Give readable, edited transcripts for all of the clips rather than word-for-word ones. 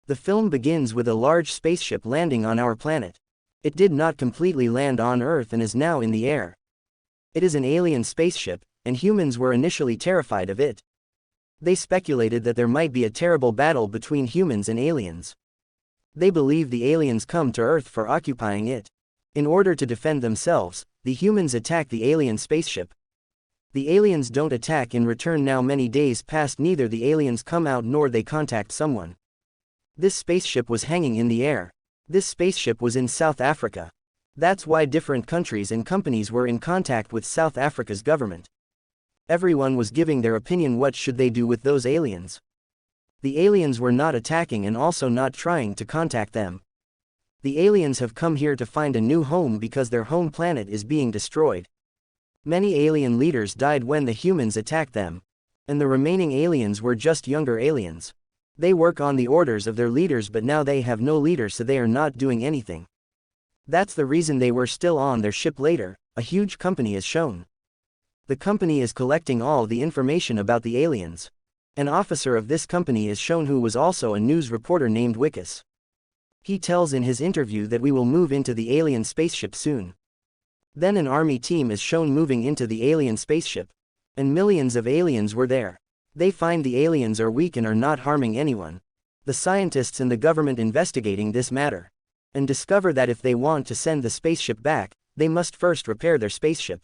The film begins with a large spaceship landing on our planet. It did not completely land on Earth and is now in the air. It is an alien spaceship, and humans were initially terrified of it. They speculated that there might be a terrible battle between humans and aliens. They believe the aliens come to Earth for occupying it. In order to defend themselves, the humans attack the alien spaceship. The aliens don't attack in return. Now many days passed, neither the aliens come out nor they contact someone. This spaceship was hanging in the air. This spaceship was in South Africa. That's why different countries and companies were in contact with South Africa's government. Everyone was giving their opinion what should they do with those aliens. The aliens were not attacking and also not trying to contact them. The aliens have come here to find a new home because their home planet is being destroyed. Many alien leaders died when the humans attacked them. And the remaining aliens were just younger aliens. They work on the orders of their leaders, but now they have no leader, so they are not doing anything. That's the reason they were still on their ship. Later, a huge company is shown. The company is collecting all the information about the aliens. An officer of this company is shown who was also a news reporter named Wikus. He tells in his interview that we will move into the alien spaceship soon. Then an army team is shown moving into the alien spaceship. And millions of aliens were there. They find the aliens are weak and are not harming anyone. The scientists and the government investigating this matter. And discover that if they want to send the spaceship back, they must first repair their spaceship.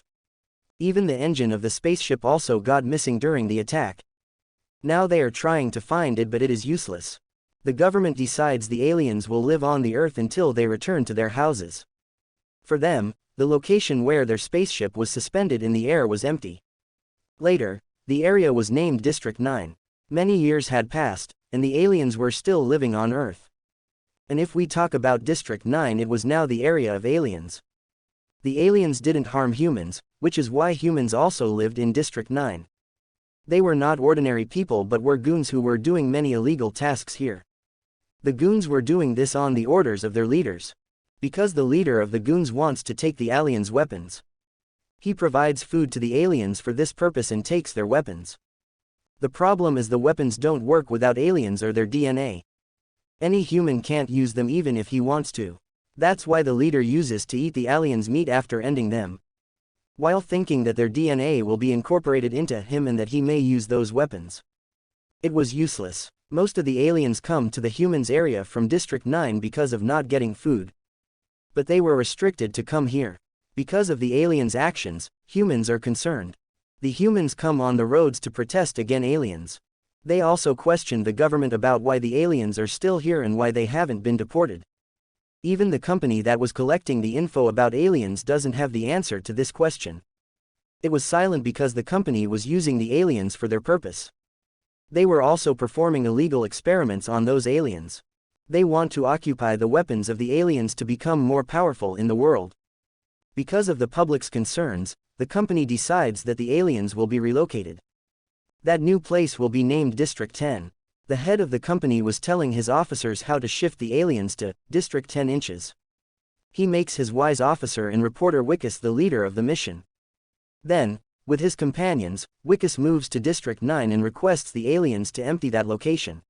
Even the engine of the spaceship also got missing during the attack. Now they are trying to find it, but it is useless. The government decides the aliens will live on the Earth until they return to their houses. For them, the location where their spaceship was suspended in the air was empty. Later, the area was named District 9. Many years had passed, and the aliens were still living on Earth. And if we talk about District 9, it was now the area of aliens. The aliens didn't harm humans, which is why humans also lived in District 9. They were not ordinary people but were goons who were doing many illegal tasks here. The goons were doing this on the orders of their leaders. Because the leader of the goons wants to take the aliens' weapons. He provides food to the aliens for this purpose and takes their weapons. The problem is the weapons don't work without aliens or their DNA. Any human can't use them even if he wants to. That's why the leader uses to eat the aliens' meat after ending them. While thinking that their DNA will be incorporated into him and that he may use those weapons. It was useless. Most of the aliens come to the humans' area from District 9 because of not getting food. But they were restricted to come here. Because of the aliens' actions, humans are concerned. The humans come on the roads to protest against aliens. They also questioned the government about why the aliens are still here and why they haven't been deported. Even the company that was collecting the info about aliens doesn't have the answer to this question. It was silent because the company was using the aliens for their purpose. They were also performing illegal experiments on those aliens. They want to occupy the weapons of the aliens to become more powerful in the world. Because of the public's concerns, the company decides that the aliens will be relocated. That new place will be named District 10. The head of the company was telling his officers how to shift the aliens to District 10 inches. He makes his wise officer and reporter Wikus the leader of the mission. Then, with his companions, Wikus moves to District 9 and requests the aliens to empty that location.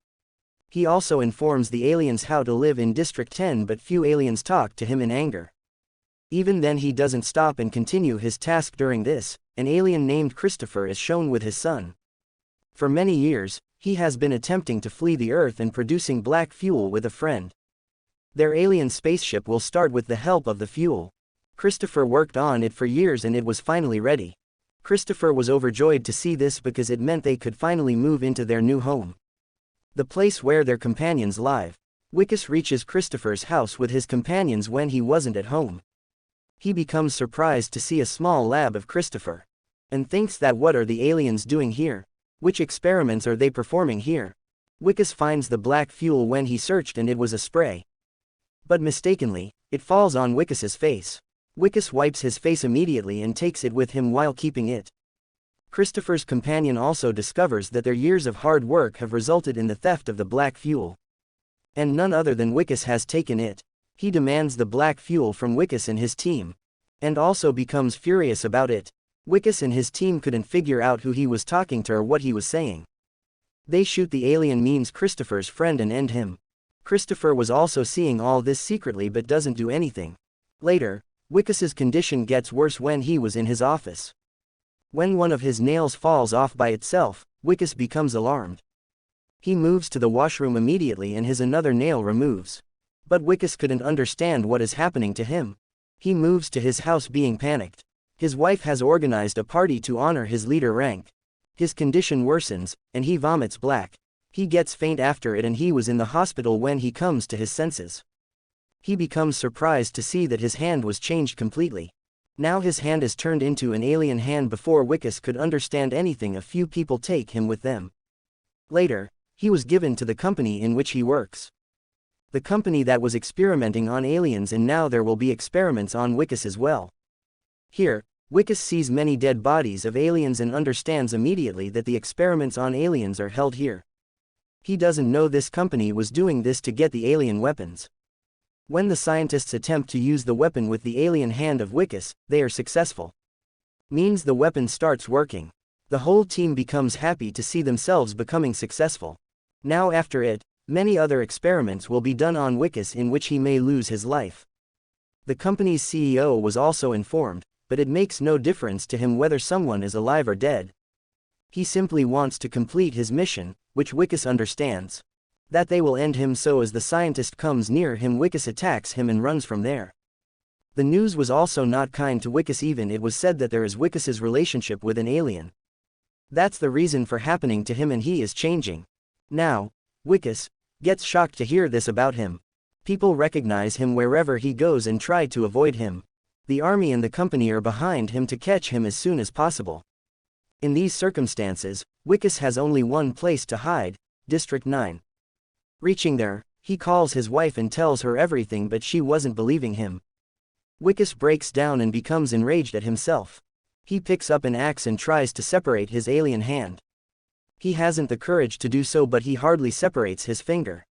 He also informs the aliens how to live in District 10, but few aliens talk to him in anger. Even then he doesn't stop and continue his task. During this, an alien named Christopher is shown with his son. For many years, he has been attempting to flee the Earth and producing black fuel with a friend. Their alien spaceship will start with the help of the fuel. Christopher worked on it for years and it was finally ready. Christopher was overjoyed to see this because it meant they could finally move into their new home. The place where their companions live. Wikus reaches Christopher's house with his companions when he wasn't at home. He becomes surprised to see a small lab of Christopher. And thinks that what are the aliens doing here? Which experiments are they performing here? Wikus finds the black fuel when he searched and it was a spray. But mistakenly, it falls on Wikus's face. Wikus wipes his face immediately and takes it with him while keeping it. Christopher's companion also discovers that their years of hard work have resulted in the theft of the black fuel. And none other than Wikus has taken it. He demands the black fuel from Wikus and his team. And also becomes furious about it. Wikus and his team couldn't figure out who he was talking to or what he was saying. They shoot the alien means Christopher's friend and end him. Christopher was also seeing all this secretly but doesn't do anything. Later, Wickes's condition gets worse when he was in his office. When one of his nails falls off by itself, Wickes becomes alarmed. He moves to the washroom immediately and his another nail removes. But Wickes couldn't understand what is happening to him. He moves to his house being panicked. His wife has organized a party to honor his leader rank. His condition worsens, and he vomits black. He gets faint after it and he was in the hospital when he comes to his senses. He becomes surprised to see that his hand was changed completely. Now his hand is turned into an alien hand. Before Wickes could understand anything, a few people take him with them. Later, he was given to the company in which he works. The company that was experimenting on aliens, and now there will be experiments on Wickes as well. Here, Wickes sees many dead bodies of aliens and understands immediately that the experiments on aliens are held here. He doesn't know this company was doing this to get the alien weapons. When the scientists attempt to use the weapon with the alien hand of Wickes, they are successful. Means the weapon starts working. The whole team becomes happy to see themselves becoming successful. Now after it, many other experiments will be done on Wickes in which he may lose his life. The company's CEO was also informed, but it makes no difference to him whether someone is alive or dead. He simply wants to complete his mission, which Wickes understands. That they will end him. So as the scientist comes near him, Wickes attacks him and runs from there. The news was also not kind to Wickes. Even it was said that there is Wickes's relationship with an alien. That's the reason for happening to him and he is changing. Now, Wickes gets shocked to hear this about him. People recognize him wherever he goes and try to avoid him. The army and the company are behind him to catch him as soon as possible. In these circumstances, Wickes has only one place to hide, District 9. Reaching there, he calls his wife and tells her everything, but she wasn't believing him. Wickes breaks down and becomes enraged at himself. He picks up an axe and tries to separate his alien hand. He hasn't the courage to do so, but he hardly separates his finger.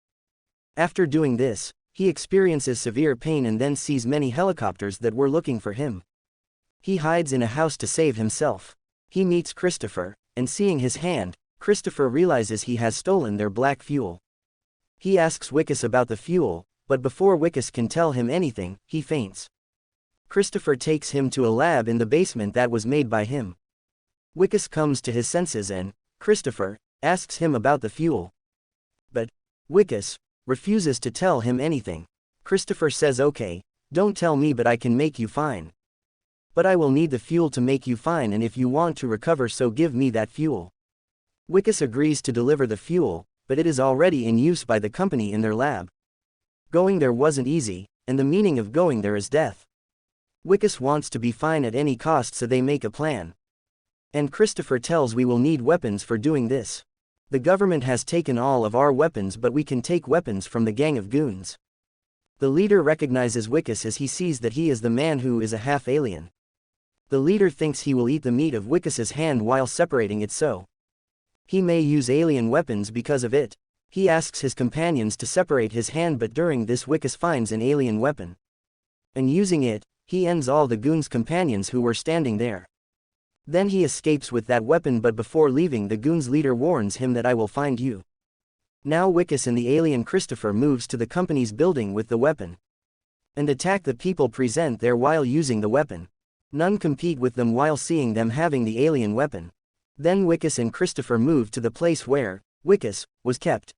After doing this, he experiences severe pain and then sees many helicopters that were looking for him. He hides in a house to save himself. He meets Christopher, and seeing his hand, Christopher realizes he has stolen their black fuel. He asks Wickes about the fuel, but before Wickes can tell him anything, he faints. Christopher takes him to a lab in the basement that was made by him. Wickes comes to his senses and Christopher asks him about the fuel. But Wickes refuses to tell him anything. Christopher says, "Okay, don't tell me, but I can make you fine. But I will need the fuel to make you fine, and if you want to recover, so give me that fuel." Wickes agrees to deliver the fuel, but it is already in use by the company in their lab. Going there wasn't easy, and the meaning of going there is death. Wickes wants to be fine at any cost, so they make a plan. And Christopher tells, "We will need weapons for doing this. The government has taken all of our weapons, but we can take weapons from the gang of goons." The leader recognizes Wickes as he sees that he is the man who is a half alien. The leader thinks he will eat the meat of Wickes's hand while separating it, so he may use alien weapons because of it. He asks his companions to separate his hand, but during this Wickes finds an alien weapon. And using it, he ends all the goons' companions who were standing there. Then he escapes with that weapon, but before leaving, the goons' leader warns him that "I will find you." Now Wickes and the alien Christopher moves to the company's building with the weapon and attack the people present there while using the weapon. None compete with them while seeing them having the alien weapon. Then Wickes and Christopher move to the place where Wickes was kept.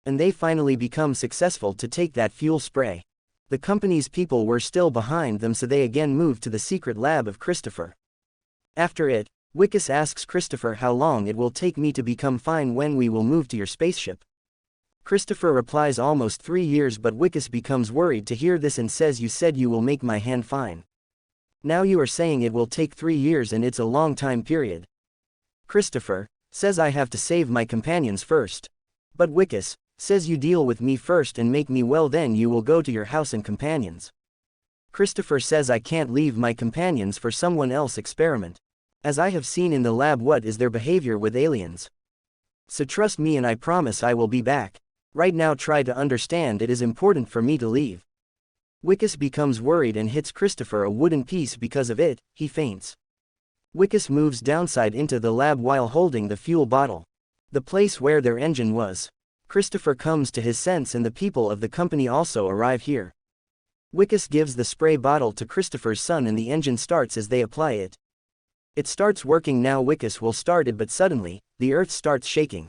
And they finally become successful to take that fuel spray. The company's people were still behind them, so they again move to the secret lab of Christopher. After it, Wickes asks Christopher how long it will take me to become fine, when we will move to your spaceship. Christopher replies almost 3 years, but Wickes becomes worried to hear this and says, "You said you will make my hand fine. Now you are saying it will take 3 years, and it's a long time period." Christopher says, "I have to save my companions first." But Wickes says, "You deal with me first and make me well, then you will go to your house and companions." Christopher says, "I can't leave my companions for someone else experiment. As I have seen in the lab what is their behavior with aliens. So trust me and I promise I will be back. Right now try to understand, it is important for me to leave." Wickes becomes worried and hits Christopher a wooden piece. Because of it, he faints. Wickes moves downside into the lab while holding the fuel bottle. The place where their engine was. Christopher comes to his sense and the people of the company also arrive here. Wickes gives the spray bottle to Christopher's son and the engine starts as they apply it. It starts working now. Wickes will start it, but suddenly, the earth starts shaking.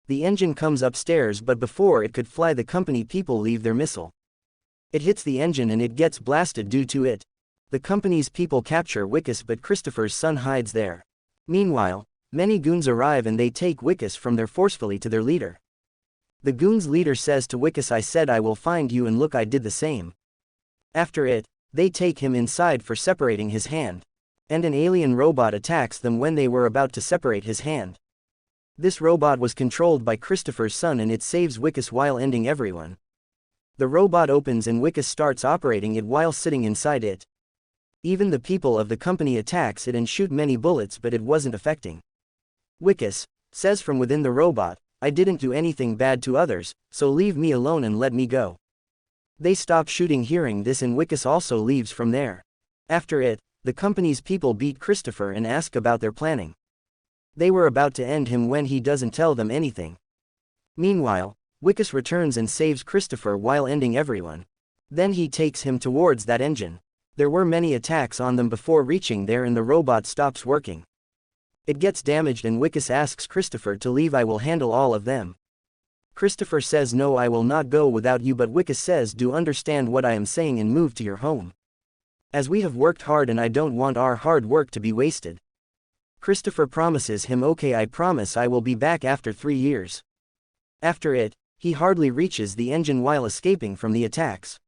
The engine comes upstairs, but before it could fly the company people leave their missile. It hits the engine and it gets blasted due to it. The company's people capture Wickes, but Christopher's son hides there. Meanwhile, many goons arrive and they take Wickes from there forcefully to their leader. The goons' leader says to Wickes, "I said I will find you, and look, I did the same." After it, they take him inside for separating his hand. And an alien robot attacks them when they were about to separate his hand. This robot was controlled by Christopher's son and it saves Wickes while ending everyone. The robot opens and Wickes starts operating it while sitting inside it. Even the people of the company attacks it and shoot many bullets, but it wasn't affecting. Wickes says from within the robot, "I didn't do anything bad to others, so leave me alone and let me go." They stop shooting hearing this, and Wickes also leaves from there. After it, the company's people beat Christopher and ask about their planning. They were about to end him when he doesn't tell them anything. Meanwhile, Wickes returns and saves Christopher while ending everyone. Then he takes him towards that engine. There were many attacks on them before reaching there and the robot stops working. It gets damaged and Wickes asks Christopher to leave. "I will handle all of them." Christopher says, "No, I will not go without you," but Wickes says, "Do understand what I am saying and move to your home. As we have worked hard and I don't want our hard work to be wasted." Christopher promises him, "Okay, I promise I will be back after 3 years." After it, he hardly reaches the engine while escaping from the attacks.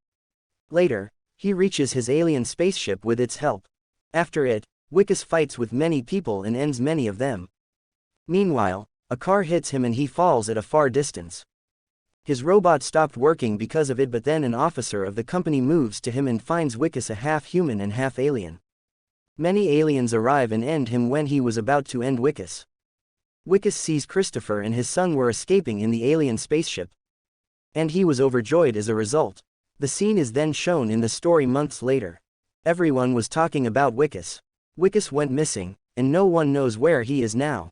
Later, he reaches his alien spaceship with its help. After it, Wickes fights with many people and ends many of them. Meanwhile, a car hits him and he falls at a far distance. His robot stopped working because of it, but then an officer of the company moves to him and finds Wickes a half-human and half-alien. Many aliens arrive and end him when he was about to end Wickes. Wickes sees Christopher and his son were escaping in the alien spaceship. And he was overjoyed as a result. The scene is then shown in the story months later. Everyone was talking about Wickes. Wickes went missing, and no one knows where he is now.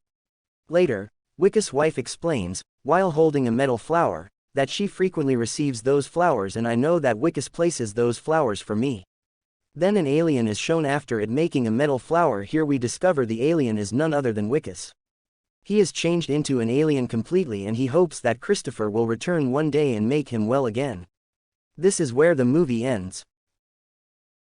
Later, Wickes' wife explains, while holding a metal flower, that she frequently receives those flowers and I know that Wickes places those flowers for me. Then an alien is shown after it making a metal flower. Here we discover the alien is none other than Wickes. He is changed into an alien completely and he hopes that Christopher will return one day and make him well again. This is where the movie ends.